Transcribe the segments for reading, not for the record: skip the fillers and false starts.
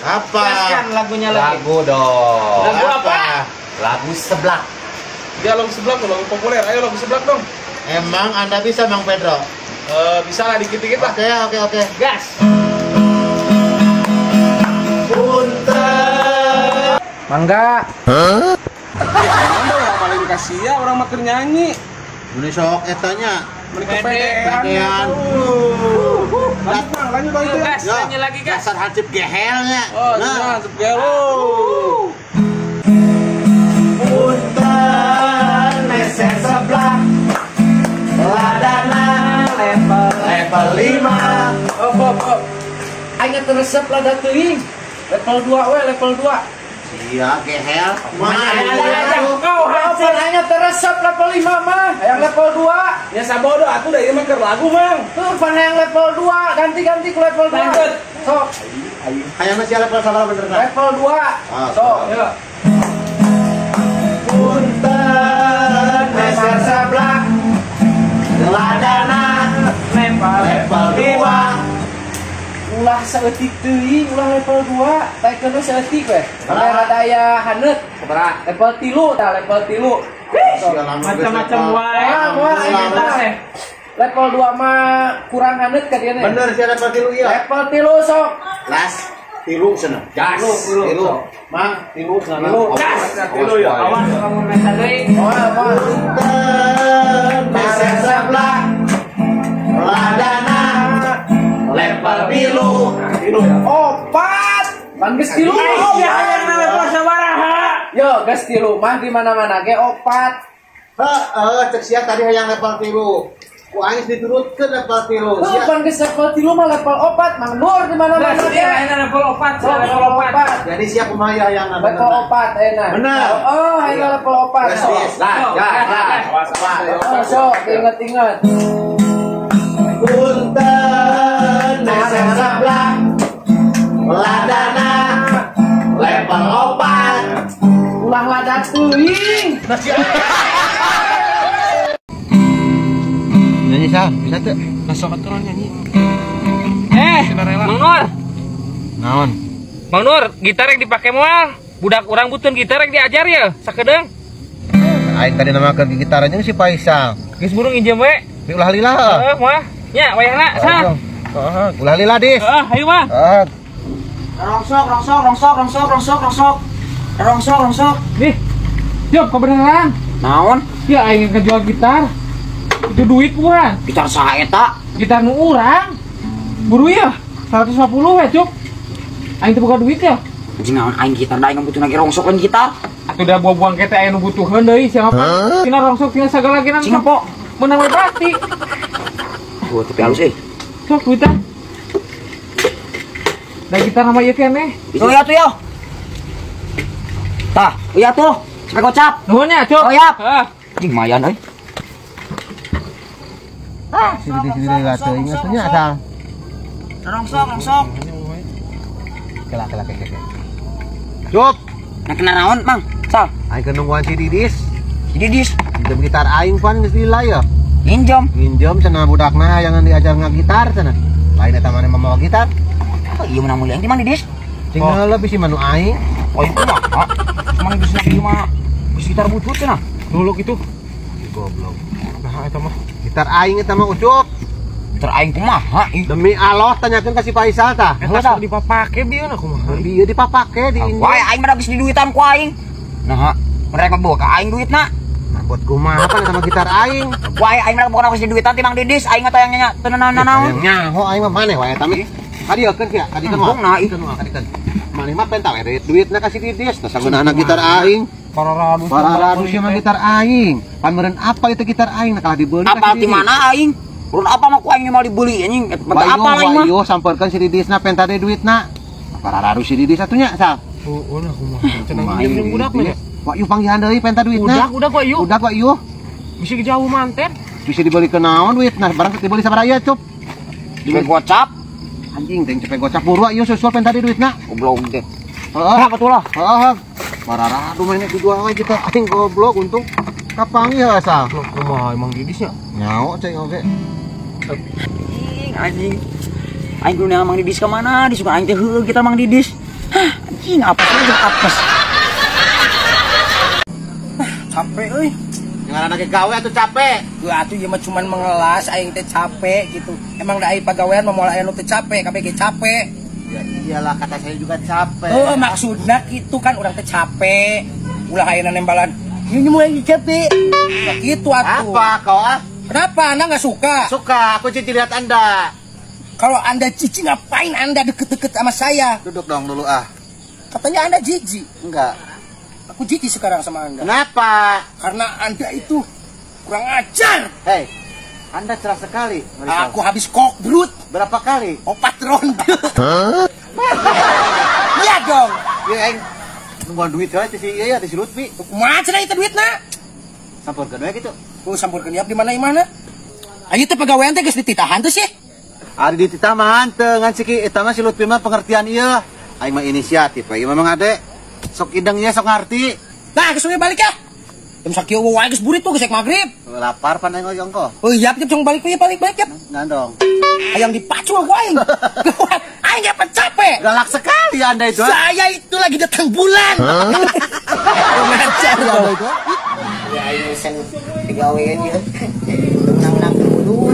Apa? Gaskan lagunya lagi. Lagu dong. Lagu apa? Lagu Seblak. Dia lagu Seblak tuh, lagu populer. Ayo lagu Seblak dong. Emang Anda bisa Bang Pedro? Bisa lah dikit-dikit lah. Oke. Gas. Punten. Mangga. Orang malah dikasih ya, orang makan nyanyi. Ini sok etanya. Mereka Pedean. Lanjut itu. Gas, nyanyi lagi gas. Dasar hansip gehelnya. Oh, jangan sebelo. Punten meser seblak. Ladana level 5. Op. Aing teresep lada teuing. Level 2 we, level 2. Iya, gehel. Kau hafal hanya teresep level 5 mah, yang level 2. Ya sabodo atuh da ieu mah keur lagu, Mang. Tuh pan yang level 2, ganti ku level 2. Lanjut. Sok, Kayak masih level sabar bener kan? level 2. Sok, ya. Punten meser seblak. Ladana level 2. Ulah saeutik teuing, ulah level 2. Taikeun saeutik we. Sampai rada aya haneut. Sabaraha? Level 3 tah, level 3. Macam-macam wae. Wah, level 2 mah kurang haneut ka dieu. Bener sih level 3 ieu. Level 3 sok. Las 3 cenah. Gas. Tilu. Mang, 3 cenah. Gas. Tilu ya. Awas kamu mesa deui. Punten meser seblak. Ladana level 3. Opat. Pan geus 3. Hayangna level sabaraha? Yo, geus 3 mah di mana-mana ge opat. Cek sia tadi hayang level 3. Ku aing diturutkeun level 3. Tuh pan geus level 3 mah level 4, Mang Nur di mana-mana ge. Hayangna level 4, level 4. Jadi siap kumaha hayangna Level 4 enak. Bener. Oh, hayang level 4. Sok, inget-inget. Punten meser seblak. Ladana level 4. Ulah lada teuing. Nyanyi sah, bisa tuh. Masuk aturan nyanyi. Mang Nur, Naon? Mang Nur, gitar yang dipakai moal. Budak orang butuh gitar yang diajar ya, sakedeng. Aing tadi namakeun gitar aja si Faisal. Geus burung injem we. Ulah lila. Mah. Nya wayahna sah. Ulah lila dis. Ayo mah. Rongsok. Nih. Yuk, kebenaran. Naon? Ya aing kejual gitar. Itu duit kurang. Gitar saha eta? Gitar nu urang. Buru ya. 150 we, Cuk. Aing teu boga duit ya. Anjing naon aing gitar da aing butuh lagi rongsok lain gitar. Atuh da buang-buang kete aya nu butuheun deui siapa? Tina rongsok tina sagala lagi Cing po. menang we pasti. Tapi halus Sok duitan. Da gitar nama ieu keneh. Itu ya tuh yo. Tah, iya tuh. Sampai gocap. Nuhun nya, Cuk. Oh, yap. Heeh. Anjing mayan euy. Sini lah tuh ingat nya asal. Rongsok. Kelak. Cup. Nah kena naon, Mang? Sal. Aing keur nungguan si Didis. Si Didis Pinjam gitar aing pan geus lila ya. minjem. Minjem cenah budakna hayangan diajar ngagitar cenah. Lain eta mane mamawa gitar. Oh iya menang mulia. Di mana Didis? Cing heula bisi manu aing. Oh itu mah. Cuman bisa lagi mah. Bisa gitar butut cenah. Dulu gitu. Goblok. Nah eta mah gitar aing eta mah ucup. Teraing kumaha? Demi Allah tanyakeun ka si Faisal tah. Eta sok dipapake bieu na kumaha. Ieu dipapake di ini. Wah, aing mah geus di duitan ku aing. Nah, mereka bawa ka aing duitna. Buat kumaha pan sama gitar aing. Wah, aing mah bukan geus di duitan ti Mang Didis, aing mah tayang nya tenan naon. Nyaho aing mah maneh wae eta mah. Kadiekeun kieu, kadiekeun mah. Nah, itu mah kadiekeun. Maneh mah pentah we duitna ka si Didis, tah sageunana gitar aing. Pararadu sih mah gitar aing. Pan meureun apa itu gitar aing nah dibeuli. Apa di mana aing? Urun apa mah ku aing mau dibeli anjing. Apa aing mah? Wayu sampeurkeun si Didisna pentah deui duitna. Pararadu si Didis atunya sal. Oh, nah kumaha. Cenah injem budak mah. Wak yu panggihan deui pentah duitna. Udah kok yuk. Udah kok yu. Bisa jauh manten. Bisa dibeli ke naon duitna? Barang dibeli sabaraha cup? Cepet gocap. Anjing teh cepet gocap buru ieu susul pen tadi duitna. Goblok teh. Heeh, betul lah. Heeh. Bararadu mainnya dijual we kita aing goblok untung kapanggih asa. Kumaha emang didisnya? Nyaho cai oge. Anjing. Aing kudu mang didis ka mana? Disuka aing teh heueuh kita mang didis. Hah, anjing apa sih jeung apes. Capek euy. Ngaran lagi gawe atuh capek. Gua atuh ieu mah cuman mengelas aing teh capek gitu. Emang da ai pagawean mah moal aya nu teh capek, kabeh ge capek. Ya iyalah kata saya juga capek. Oh, maksudna kitu kan urang teh capek. Ulah ayeuna nembalan. Ieu mah lagi capek. Nah, gitu atuh. Apa kau ah? Kenapa Anda enggak suka? Suka, aku cici lihat Anda. Kalau Anda cici ngapain Anda deket-deket sama saya? Duduk dong dulu ah. Katanya Anda jijik. Enggak. Aku jijik sekarang sama Anda. Kenapa? Karena Anda itu kurang ajar. Hei, Anda cerah sekali. Aku habis kokbrut Berapa kali? 4 ronde. Iya dong. Ya aing nungguan duit wae si ieu ya si Lutfi. Kumaha cenah itu duitna? Sampurkeun we kitu. Ku sampurkeun iap di mana-mana. Ayo teh pagawean teh geus dititahan tuh sih. Ari di tita mah hanteu ngan siki eta mah si Lutfi mah pengertian ieu. Aing mah inisiatif we memang ade. Sok idengnya sok ngarti. Nah, geus we balik ya. Jam sakieu wae geus burit tuh geus magrib. Lapar pan aing ongko. Oh iya, jam balik we balik ya. Ngandong. Hayang dipacu aku aing. Aing gak capek. Galak sekali Anda itu. Saya itu lagi datang bulan. Ngajar Anda itu. Ya ini sen digawean ieu. Menang-menang dulu.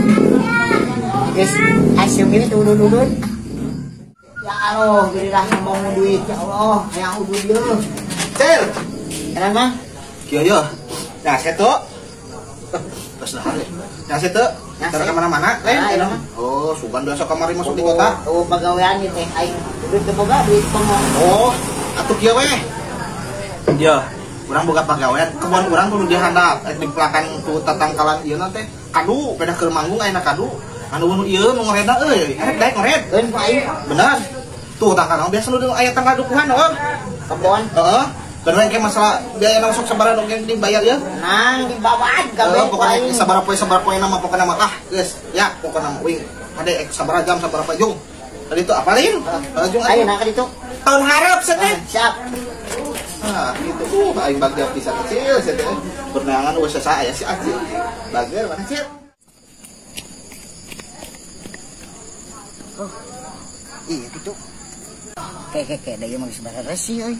Guys, hasil gini turun-turun. Ya Allah, berilah mau duit ya Allah, yang udah dia. Cil. Kenapa Bang? Kieu yo. Nah, setu. Terus lah. Nah, setu. Cara ke mana-mana, lain. Oh, sugan biasa kamari masuk di kota. Oh, pagawean ieu teh aing duit teu boga duit pengong. Oh, atuh kieu we. Iya. Urang boga pagawean, kebon urang kudu dihandap di belakang tu tatangkalan ieu teh. Kadu, beda keur manggung ayeuna kadu. Anu ieu nu ngoreda euy, erek daek ngored. Eun ku aing Bener. Tuh tangkal biasa nu aya tanggal dukuhan naon? kebon. Heeh. Karena kayak masalah biaya masuk sabaran yang dibayar ya. Nang di bawaan gawe ku aing. Pokoknya sabar poe nama pokoknya mah ah, guys. Ya, pokoknya mah wing. Ade sabar jam sabar apa jung. Tadi itu apalin? Jung Ayo nak itu. tahun harap cenah. Siap. Ah, gitu. Aing bagja bisa kecil cenah. Berneangan wes saya si Acil. Bager mana Cil? Iya gitu. Keke da ieu mah geus bararesi euy.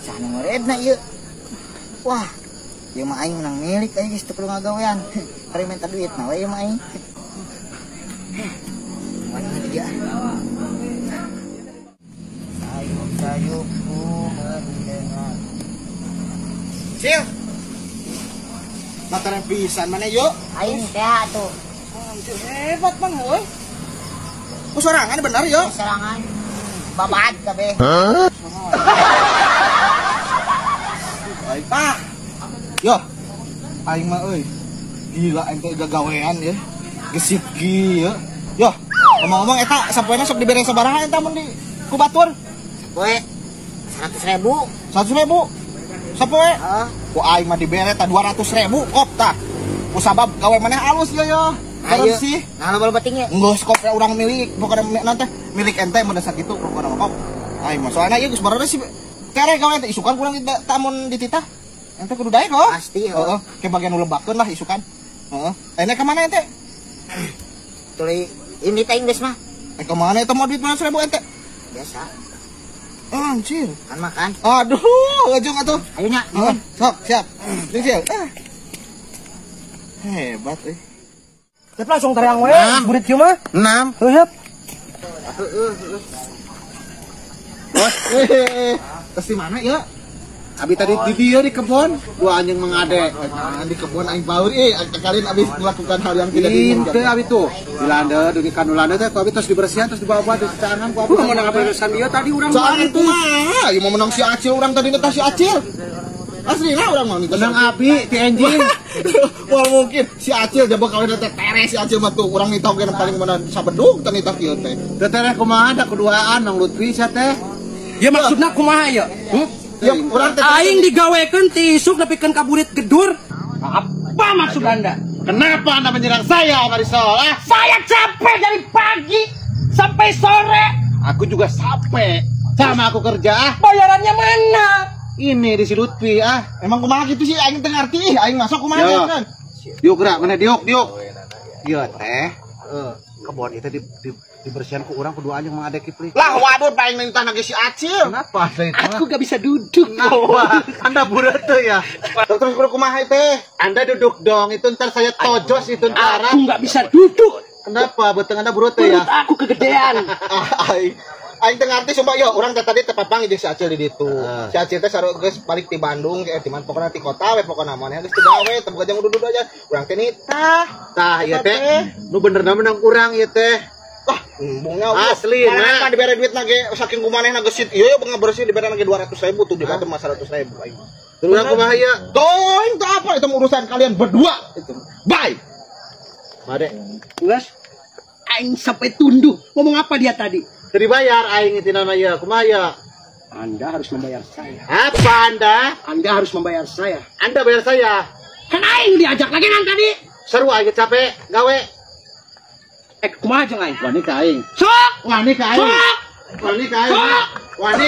Sana ngoredna ieu. Wah, ieu mah aing menang milik aing geus teu kudu ngagawean. Hari minta duit na we ieu mah aing. Mana dia? Sayup-sayupku mendengar. Cil. Mataran pisan mana yuk? Aing teh atuh. Hebat Bang euy. Oh, sorangan bener yuk. Serangan babat kabeh. Baik, Pak. Yo. Aing mah euy. Gila ente gagawean ya. Gesit kieu. Yo, ngomong-ngomong eta sapoena sok dibere sabaraha eta mun di ku batur? Poe 100.000. 100.000. Sapoe? Heeh. Ku aing mah dibere ta 200.000 kop tah. Ku sabab gawe maneh alus ya yo. Terus sih. Nah, lo bating ya. Geus kop urang milik, bukan nanti milik ente mun dasar kitu pokona kop. Aing mah soalna ieu geus barare sih. Kere gawe teh isukan kurang tamun dititah. Ente kudu daek kok. Pasti, Heeh. Ke bagian nu lebakeun lah isukan. Heeh. Ene ka mana ente? Tuli ini teh Inggris mah. Ke mana eta mau duit 100.000 ente? Biasa. Anjir. Kan makan. Aduh, ujung atuh. Ayo nya. Heeh. Sok, siap. Jeung siap. Hebat euy. Tapi langsung tariang we, burit kieu mah. 6. Heuh. Terus di mana ya? Abi tadi di dia di kebun, dua anjing mengade. Di kebun aing baur kalian abis melakukan hal yang tidak diinginkan. Abi tuh. Di landa, di kanu landa teh abi terus dibersihan terus dibawa di carangan ku abi. Mau menang beresan dia tadi urang soal itu mah, ieu mau menang si Acil urang tadi teh si Acil. Aslina urang mah menang abi ti anjing. Wah mungkin si Acil jabo kawin teh tere si Acil mah tuh urang nitau ge paling mana sabedug teh nitah kieu teh. Teh tere kumaha da keduaan Mang Lutfi sia teh. Ya maksudna kumaha ya? Ya urang teh Aing digawekeun ti isuk nepikeun ka burit gedur. Apa maksud Anda? kenapa Anda menyerang saya, Marisol? Saya capek dari pagi. sampai sore. Aku juga capek. Sama aku kerja ah. Bayarannya mana? Ini di si Lutfi ah. Emang kumaha gitu sih aing teu ngarti. Aing masuk kumaha kan. Diuk gerak mana diuk. Iya teh. Kebon itu dibersihan ku urang kudu anjing mang ade kipli. Lah waduh paling minta nage si Acil. Kenapa teh? Aku gak bisa duduk. Kenapa? Anda burat tuh ya. Terus kumaha teh? Anda duduk dong. Itu ntar saya tojos itu ntar. Aku gak bisa duduk. Kenapa? Beteng Anda burat tuh ya. Perut aku kegedean. Aing teu ngarti sumpah yo urang teh tadi tepapang jeung si Acil di ditu. Si Acil teh saru geus balik ti Bandung di mana pokona ti kota we pokona mah geus teu gawe teu boga jang duduk aja. Urang teh nitah. Tah ieu teh nu bener menang urang ieu teh. Wah, embungnya asli nah. Kan dibere duit nage saking kumanehna geus ieu yo ngabersih dibere nage 200.000 tuh di batu mah 100.000 aing. Terus urang kumaha ieu? Doing teh apa itu urusan kalian berdua itu. Bye. Made. Geus aing sampai tunduk. Ngomong apa dia tadi? Dibayar aing itu namanya kumaha ya? Anda harus membayar saya. Apa Anda? Anda harus membayar saya. Anda bayar saya. Kan aing diajak lagi nang tadi. Seru aing capek gawe. Kumaha jeung aing? Wani ka aing. Sok. Wani ka aing. Sok. Wani ka aing. Wani.